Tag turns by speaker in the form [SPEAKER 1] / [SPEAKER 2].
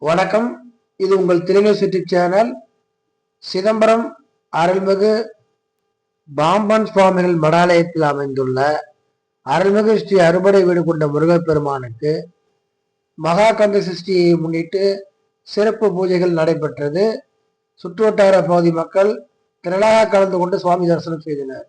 [SPEAKER 1] வணக்கம். இது உங்கள் திரைகள் சிட்டி சேனல். சிதம்பரம் அருள்மிகு பாம்பன் சுவாமிகள் மடாலயத்தில் அமைந்துள்ள அருள்மிகு ஸ்ரீ அறுபடை வீடு கொண்ட முருகப்பெருமானுக்கு மகா கந்த சஷ்டியை முன்னிட்டு சிறப்பு பூஜைகள் நடைபெற்றது. சுற்றுவட்டார பகுதி மக்கள் திரளாக கலந்து கொண்டு சுவாமி தரிசனம் செய்தனர்.